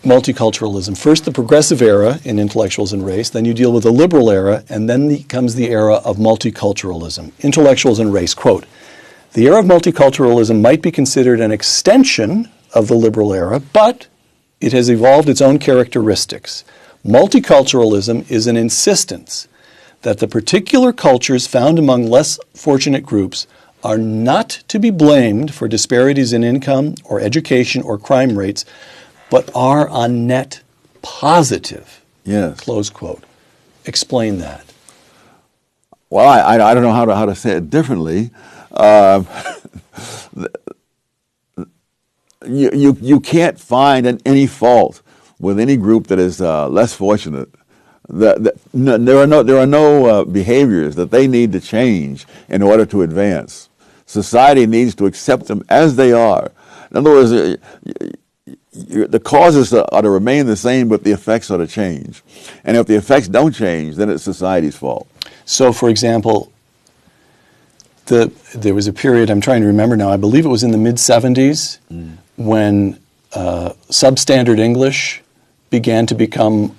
multiculturalism. First, the progressive era in intellectuals and race, then you deal with the liberal era, and then comes the era of multiculturalism. Intellectuals and race, quote, "The era of multiculturalism might be considered an extension of the liberal era, but it has evolved its own characteristics. Multiculturalism is an insistence that the particular cultures found among less fortunate groups are not to be blamed for disparities in income or education or crime rates, but are on net positive." Yes. Close quote. Explain that. Well, I don't know how to say it differently. You can't find any fault with any group that is less fortunate. There are no behaviors that they need to change in order to advance. Society needs to accept them as they are. In other words, the causes are to remain the same, but the effects are to change. And if the effects don't change, then it's society's fault. So, for example, there was a period, I'm trying to remember now, I believe it was in the mid-'70s, when substandard English began to become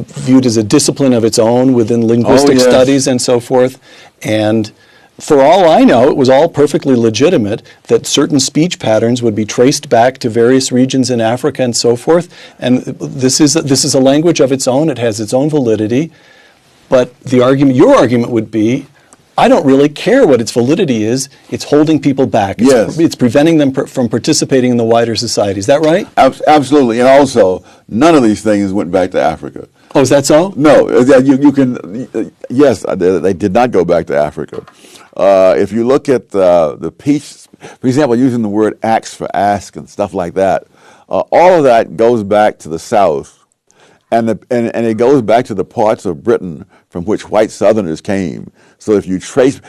viewed as a discipline of its own within linguistic studies and so forth. And for all I know, it was all perfectly legitimate that certain speech patterns would be traced back to various regions in Africa and so forth. And this is a language of its own. It has its own validity. But your argument would be, I don't really care what its validity is. It's holding people back. It's preventing them from participating in the wider society. Is that right? Absolutely. And also, none of these things went back to Africa. Oh, is that so? No. You can. Yes, they did not go back to Africa. If you look at the peace, for example, using the word axe for ask and stuff like that, all of that goes back to the South. And it goes back to the parts of Britain from which white Southerners came. So if you trace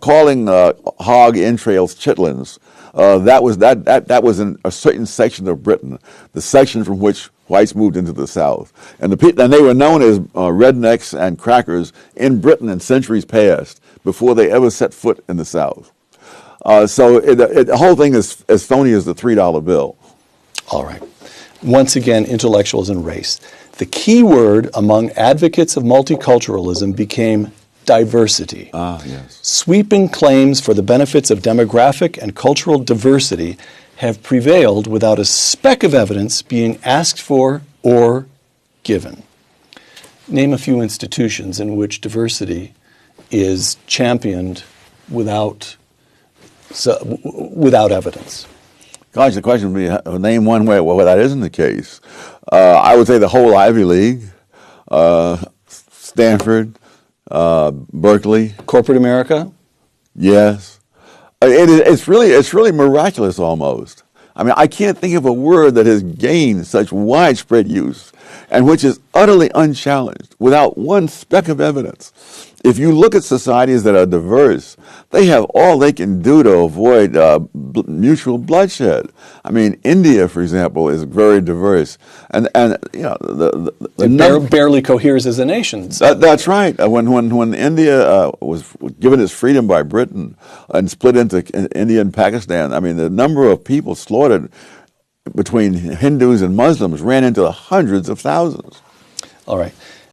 calling hog entrails chitlins, that was in a certain section of Britain, the section from which whites moved into the South, and they were known as rednecks and crackers in Britain in centuries past before they ever set foot in the South. So the whole thing is as phony as the $3 bill. All right. Once again, intellectuals and race. The key word among advocates of multiculturalism became diversity. Yes. Sweeping claims for the benefits of demographic and cultural diversity have prevailed without a speck of evidence being asked for or given. Name a few institutions in which diversity is championed without evidence. Gosh, the question would be, name one way where that isn't the case. I would say the whole Ivy League, Stanford, Berkeley. Corporate America? Yes. It's really miraculous almost. I mean, I can't think of a word that has gained such widespread use and which is utterly unchallenged without one speck of evidence. If you look at societies that are diverse, they have all they can do to avoid mutual bloodshed. I mean, India, for example, is very diverse, and you know it barely coheres as a nation. So. That's right. When India was given its freedom by Britain and split into India and Pakistan, I mean, the number of people slaughtered between Hindus and Muslims ran into the hundreds of thousands. All right.